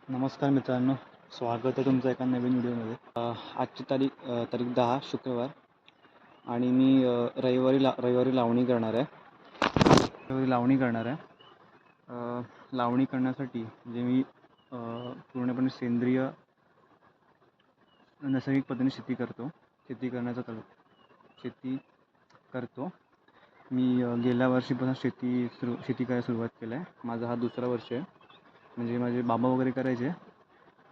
नमस्कार मित्रांनो, स्वागत आहे तुमचं एका नवीन व्हिडिओमध्ये. आजची तारीख 10 शुक्रवार आणि मी रविवारी लावणी करणार आहे. लावणी करण्यासाठी जे मी पूर्णपणे सेंद्रिय नैसर्गिक पद्धतीने शेती करतो. मी गेल्या वर्षीपासून शेती करायला सुरुवात केली आहे. माझा हा दुसरा वर्ष आहे. म्हणजे माझे बाबा वगैरे करायचे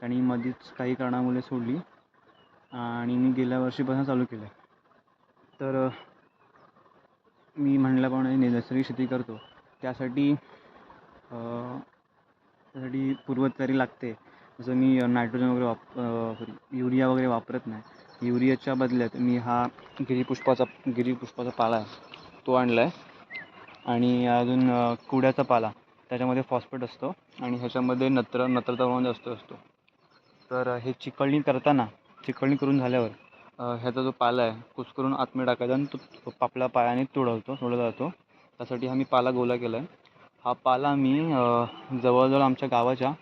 आणि मध्येच काही कारणामुळे सोडली आणि मी गेल्या वर्षीपासून चालू केलं आहे. तर मी म्हटल्याप्रमाणे नैसर्गिक शेती करतो. त्यासाठी पूर्वतयारी लागते. जसं मी नायट्रोजन वगैरे युरिया वगैरे वापरत नाही. युरियाच्या बदल्यात मी हा गिरीपुष्पाचा पाला आहे तो आणला आहे आणि अजून कुड्याचा पाला, त्याच्यामध्ये फॉस्फेट असतो आणि ह्याच्यामध्ये नत्रचा प्रमाण जास्त असतो. तर हे चिकळणी करून झाल्यावर ह्याचा जो पाला आहे कुस्करून आतमध्ये टाकायचा आणि तो आपल्या पायाने तोडला जातो. त्यासाठी हा मी पाला गोळा केला आहे. हा पाला मी जवळजवळ आमच्या गावाच्या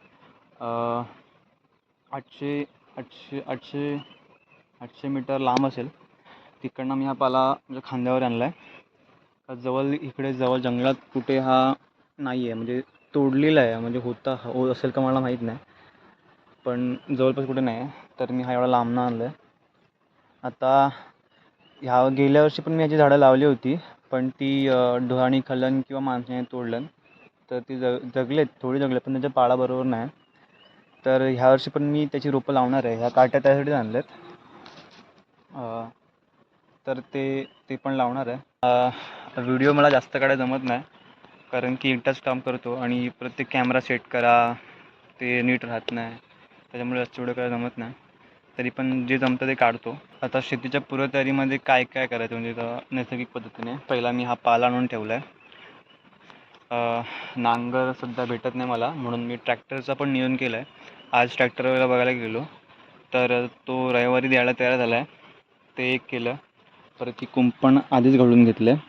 800 मीटर लांब असेल तिकडनं मी हा पाला म्हणजे खांद्यावर आणला आहे. जवळ जंगलात कुठे हा नाही आहे, म्हणजे तोडलेला आहे, म्हणजे होत असेल का मला माहीत नाही, पण जवळपास कुठे नाही आहे. तर मी हा एवढा लांबनं आणला आहे. आता गेल्या वर्षी पण मी याची झाडं लावली होती, पण ती ढोरांनी खाल्लं किंवा माणसाने तोडलं, तर ती थोडी जगले, पण त्याच्या पाला बरोबर नाही. तर ह्या वर्षी पण मी त्याची रोपं लावणार आहे. ह्या काट्या त्यासाठी आणल्यात. तर ते पण लावणार आहे. व्हिडिओ मला जास्त काढायला जमत नाही, कारण की एकटाच काम करतो आणि प्रत्येक कॅमेरा सेट करा ते नीट राहत नाही, त्याच्यामुळे जास्त व्हिडिओ करायला जमत नाही. तरी पण जे जमतं ते काढतो. आता शेतीच्या पूर्वतयारीमध्ये काय करायचं म्हणजे नैसर्गिक पद्धतीने पहिला मी हा पाला आणून ठेवला आहे. नांगर सध्या भेटत नाही मला, म्हणून मी ट्रॅक्टरचा पण नियोजन केलं आहे. आज ट्रॅक्टरला बघायला गेलो तर तो रविवारी द्यायला तयार झाला आहे. ते एक केलं. परत ती कुंपण आधीच घालून घेतलं आहे.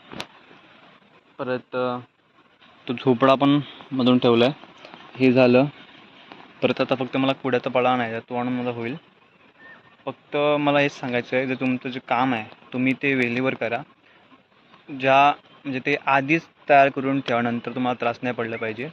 परत तो झोपडा पण मधून ठेवला आहे. हे झालं. परत आता फक्त मला कुड्याचा पाला आणायचा, तो आणून मला होईल. फक्त मला हेच सांगायचं आहे, जर तुमचं जे काम आहे तुम्ही ते वेळेवर करा. म्हणजे ते आधीच तयार करून ठेवा, नंतर तुम्हाला त्रास नाही पडला पाहिजे.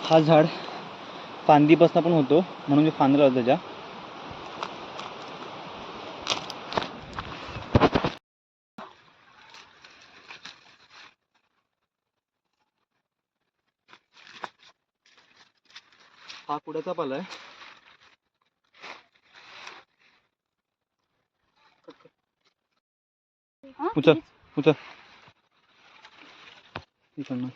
हा झाड फांदीपासून पण होतो, म्हणून मी फांदला होता त्याच्या. हा कुड्याचा पाला आहे. उचल इकडनं.